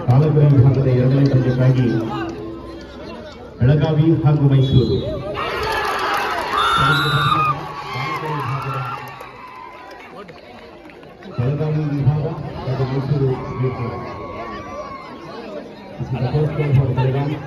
ತಾಲೂಕಿನ ವಿಭಾಗದ ಎರಡನೇ ಪಂದ್ಯಕ್ಕಾಗಿ ಬೆಳಗಾವಿ ಹಾಗೂ ಮೈಸೂರು ಬೆಳಗಾವಿ ವಿಭಾಗ ಹಾಗೂ ಮೈಸೂರು ಬೆಳಗಾವಿ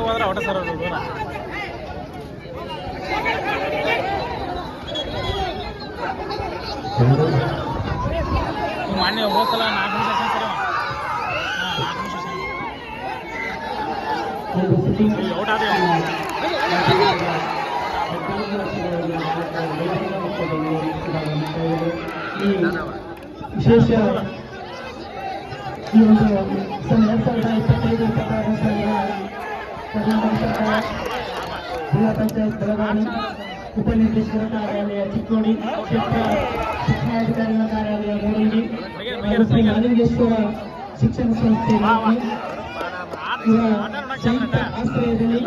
ಹೋದ್ರೆ ಔಟ ಸರ್ ದೂರ ಮಾನ್ಯ ಹೋಗ್ಸಲ 4 ನಿಮಿಷ ಔಟ್ ಆದ ವಿಶೇಷ ಈ ಒಂದು 2025-26 ಸಾಲಿನ ಕರ್ನಾಟಕ ಸರ್ಕಾರ ಜಿಲ್ಲಾ ಪಂಚಾಯತ್ ಬೆಳಗಾವಿ ಉಪನಿರ್ದೇಶಕರ ಕಾರ್ಯಾಲಯ ಚಿಕ್ಕೋಡಿ ಕ್ಷೇತ್ರ ಶಿಕ್ಷಣಾಧಿಕಾರಿಗಳ ಕಾರ್ಯಾಲಯ ಗೋಡಂಬಿ ಹಾಗೂ ಶ್ರೀ ಮಹಾಲಿಂಗೇಶ್ವರ ಶಿಕ್ಷಣ ಸಂಸ್ಥೆ ಇವರ ಸಂಯುಕ್ತ ಆಶ್ರಯದಲ್ಲಿ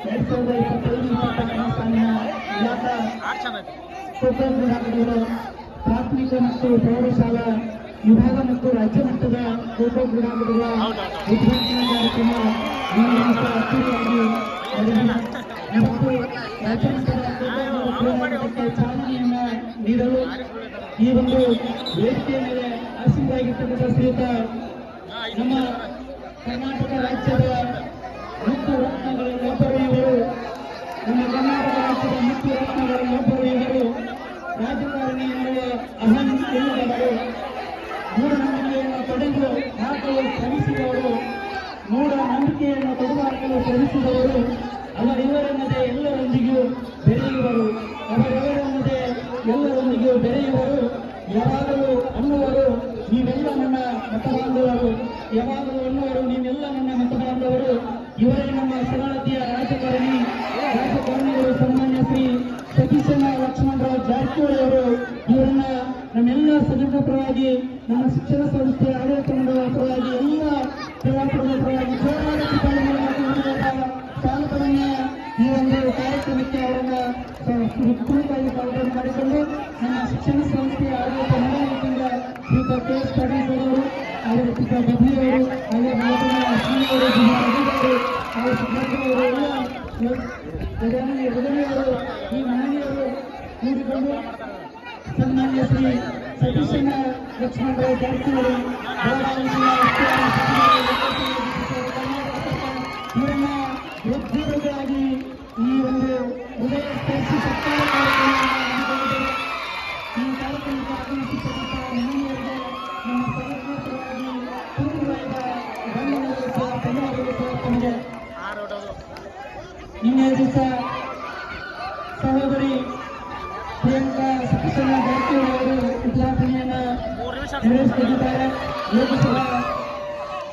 2025-26 ಸಾಲಿನ ಇಲಾಖಾ ಕೋಕೋ ಕ್ರೀಡಾಪಟುಗಳು ಪ್ರಾಥಮಿಕ ಮತ್ತು ಪ್ರೌಢಶಾಲಾ ವಿಭಾಗ ಮತ್ತು ರಾಜ್ಯ ಮಟ್ಟದ ಖೋಖೋ ಕ್ರೀಡಾಪಟುಗಳ ಉದ್ಘಾಟನಾ ಕಾರ್ಯಕ್ರಮ ಅದ್ದೂರಿಯಾಗಿ ನಡೆದಿದೆ ಮತ್ತು ರಾಜ್ಯ ಮಟ್ಟದ ಖೋಖೋ ಕ್ರೀಡಾಪಟುಕ್ಕೆ ಚಾಲನೆಯನ್ನು ನೀಡಲು ಈ ಒಂದು ವೇದಿಕೆಯ ಮೇಲೆ ಆಸೀನರಾಗಿರ್ತಕ್ಕಂಥ ಶ್ರೀಯುತ ನಮ್ಮ ಕರ್ನಾಟಕ ರಾಜ್ಯದ ಮುತ್ತು ರತ್ನಗಳಲ್ಲಿ ಒಬ್ಬರು ಇವರು ನಮ್ಮ ಕರ್ನಾಟಕ ರಾಜ್ಯದ ಮುತ್ತು ರತ್ನಗಳಲ್ಲಿ ಒಬ್ಬರು ಇವರು ರಾಜಕಾರಣಿ ಎನ್ನುವ ಅಹಂ ಇಲ್ಲದವರು ಮೂಢನಂಬಿಕೆಯನ್ನು ತೊಡೆದು ಹಾಕಲು ಶ್ರಮಿಸಿದವರು ಮೂಢನಂಬಿಕೆಯನ್ನು ತೊಡೆದುಹಾಕಲು ಶ್ರಮಿಸಿದವರು ಅವರಿವರೆನ್ನದೇ ಎಲ್ಲರೊಂದಿಗೂ ಬೆರೆಯುವರು ಅವರೆವರೆನ್ನದೇ ಎಲ್ಲರೊಂದಿಗೂ ಬೆರೆಯುವರು ಯಾವಾಗಲೂ ಅನ್ನುವರು ನೀವೆಲ್ಲ ನನ್ನ ಮತಬಾಂಧವರು ಯಾವಾಗಲೂ ಅನ್ನುವರು ನೀವೆಲ್ಲ ನನ್ನ ಮತಬಾಂಧವರು ಇವರೇ ನಮ್ಮ ಸರಳತೆಯ ರಾಜಕಾರಣಿಗಳು ಸನ್ಮಾನ್ಯ ಶ್ರೀ ಸತೀಶಣ್ಣ ಲಕ್ಷ್ಮಣರಾವ್ ಜಾರಕಿಹೊಳಿ ಅವರು ಇವರನ್ನ ನಮ್ಮೆಲ್ಲ ಸದನ ಪರವಾಗಿ ನಮ್ಮ ಶಿಕ್ಷಣ ಸಂಸ್ಥೆಯ ಆಡಳಿತ ಮಂಡಳಿಯ ಪರವಾಗಿ ಎಲ್ಲ ಕ್ರೀಡಾಪಟುಗಳ ಪರವಾಗಿ ಸ್ವಾಗತವನ್ನ ಈ ಒಂದು ಕಾರ್ಯಕ್ರಮಕ್ಕೆ ಅವರನ್ನ ಉತ್ಪನ್ನವಾಗಿ ಪಾಲ್ಗೊಳ್ಳಿ ಮಾಡಿಕೊಂಡು ನಮ್ಮ ಶಿಕ್ಷಣ ಸಂಸ್ಥೆಯ ಆಡಳಿತ ಮಂಡಳಿಯಿಂದ ಶ್ರೀಯುತ ಕೆ.ಎಸ್. ಪಾಟೀಲ್ ಅವರು ಅವರ ಪಿತ ಬಬ್ಲಿ ಅವರು ಹಾಗೆ ಅವರು ಹಾಗೂ ಸಿದ್ಧಾರ್ಥವರು ಎಲ್ಲ ಪ್ರಧಾನಿಯವರು ಈ ಮಹನೀಯರು ಕೂಡಿಕೊಂಡು ಸನ್ಮಾನ್ಯ ಶ್ರೀ ಸತೀಶಣ್ಣ ಲಕ್ಷ್ಮಣರಾವ್ ಜಾರಕಿಹೊಳಿ ಬೆಳಗಾವಿ ಜಿಲ್ಲಾ ಉಸ್ತುವಾರಿ ಸಚಿವರಾಗಿ ಇವರನ್ನ ಒಗ್ಗೂಡುಗಳಾಗಿ ಈ ಒಂದು ಹೃದಯ ಸ್ಪರ್ಶಿ ಸತ್ಕಾರ ಕಾರ್ಯಕ್ರಮವನ್ನು ಈ ಕಾರ್ಯಕ್ರಮಕ್ಕೆ ಆಗಮಿಸಿರ್ತಕ್ಕಂಥ ಮಹಿಳೆಯರಿಗೆ ನಮ್ಮ ಸಹೋದರರಾಗಿ ಪೂರ್ವವಾದ ವಂದನೆಗಳು ಸಹ ಧನ್ಯವಾದಗಳು ಸಹ ತಮಗೆ. ನಿನ್ನೆ ದಿವಸ ಸಹೋದರಿ ಪ್ರಿಯಾಂಕಾ ಸತೀಶಣ್ಣ ಜಾರಕಿಹೊಳಿ ಅವರು ಉದ್ಘಾಟನೆಯನ್ನ ನೆರವೇರಿಸುತ್ತಿದ್ದಾರೆ. ಲೋಕಸಭಾ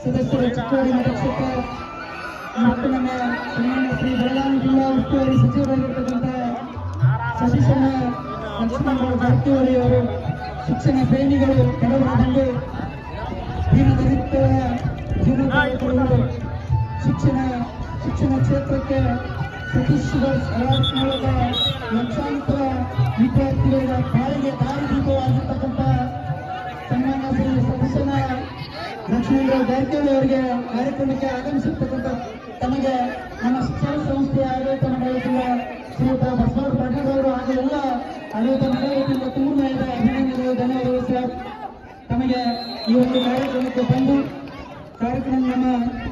ಸದಸ್ಯರು ಚಿಕ್ಕೋಡಿ ಮತಕ್ಷೇತ್ರ ಮತ್ತು ನಮ್ಮ ಸನ್ಮಾನ್ಯ ಶ್ರೀ ಬೆಳಗಾವಿ ಜಿಲ್ಲಾ ಉಸ್ತುವಾರಿ ಸಚಿವರಾಗಿರ್ತಕ್ಕಂಥ ಸತೀಶಣ್ಣ ಲಕ್ಷ್ಮಣರಾವ್ ಜಾರಕಿಹೊಳಿ ಅವರು ಶಿಕ್ಷಣ ಪ್ರೇಮಿಗಳು, ಕೆಲವರೊಂದು ದೀನದಲಿತರ ಜೀವನಗಳು ಶಿಕ್ಷಣ ಕ್ಷೇತ್ರಕ್ಕೆ ಸತೀಶ್ ಅವಾರ್ಡ್ಸ್ ಮೂಲಕ ಲಕ್ಷಾಂತರ ವಿದ್ಯಾರ್ಥಿಗಳ ಬಾಳಿಗೆ ದಾರಿದೀಪವಾಗಿರ್ತಕ್ಕಂಥ ಸನ್ಮಾನ್ಯ ಶ್ರೀ ಸತೀಶಣ್ಣ ಲಕ್ಷ್ಮಣರಾವ್ ಜಾರಕಿಹೊಳಿ ಅವರಿಗೆ ಕಾರ್ಯಕ್ರಮಕ್ಕೆ ಆಗಮಿಸಿರ್ತಕ್ಕಂಥ ತಮಗೆ ನಮ್ಮ ಶಿಕ್ಷಣ ಸಂಸ್ಥೆಯ ಆಡಳಿತ ಮಂಡಳಿಯಿಂದ ಶ್ರೀಯುತ ಬಸವರಾಜ ಪಾಟೀಲ್ ಅವರು ಹಾಗೂ ಎಲ್ಲ ಆಡಳಿತ ಮಂಡಳಿಯಿಂದ ಪೂರ್ಣವಾದ ಅಭಿನಂದನೆಗಳು, ಧನ್ಯವಾದಗಳು ಸರ್. ತಮಗೆ ಈ ಒಂದು ಕಾರ್ಯಕ್ರಮಕ್ಕೆ ಬಂದು ಕಾರ್ಯಕ್ರಮ ನಮ್ಮ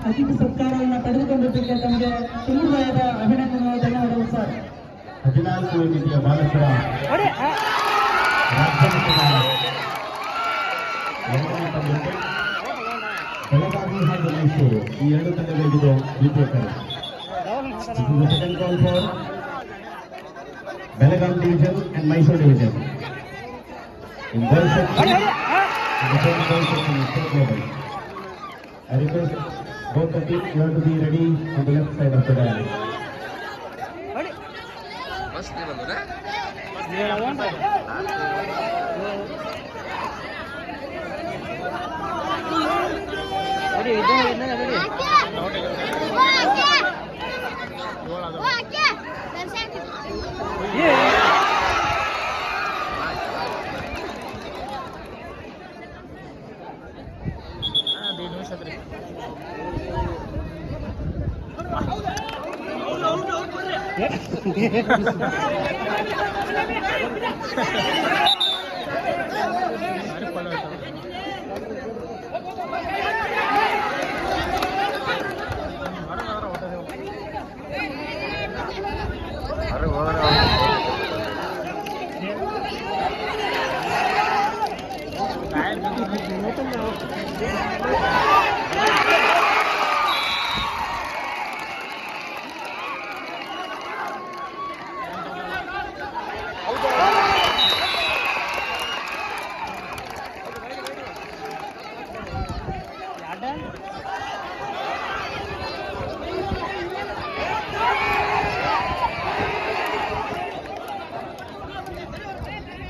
ಅತಿಥಿ ಸತ್ಕಾರವನ್ನು ಪಡೆದುಕೊಂಡಿದ್ದಕ್ಕೆ ತಮಗೆ ಪೂರ್ಣವಾದ ಅಭಿನಂದನೆಗಳು, ಧನ್ಯವಾದಗಳು ಸರ್. 14 ವೇದಿಕೆಯ ಬಾಲಕರ ರಾಜ್ಯಮಟ್ಟದ ಎರಡನೇ ತಂಡಕ್ಕೆ ಬೆಳಗಾವಿ ಹಾಗೂ ಮೈಸೂರು ಈ ಎರಡು ತಂಡಗಳಿಗೂ ದ್ವಿತೀಯ ಕರೆ. Second call for Belagavi division and Mysore division. In girls section, the same girls section is state level. I request both the teams, you have to be ready on the left side of the dial.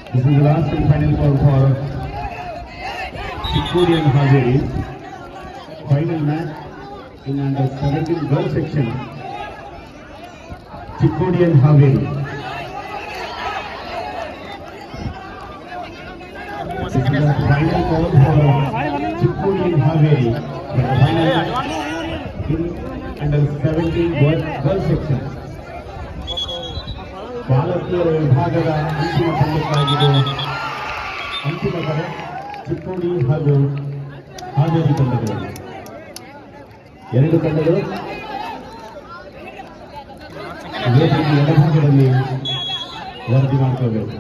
This is the last and final call for Chikkodi and Haveri. Final match in under 17 girls section. Chikkodi and Haveri. This is the final call for Chikkodi and Haveri. The final match in under 17 girls section. ಬಾಲಕಿಯರ ವಿಭಾಗದ ಅಂತಿಮ ತಂಡಕ್ಕಾಗಿದೆ. ಅಂತಿಮ ಕರೆ ಚಿಕ್ಕೋಡಿ ಹಾಗೂ ಹಾವೇರಿ ತಂಡಗಳು. ಎರಡು ತಂಡಗಳು ವೇದಿಕೆಯ ಎಡಭಾಗದಲ್ಲಿ ವರದಿ ಮಾಡ್ಕೋಬೇಕು.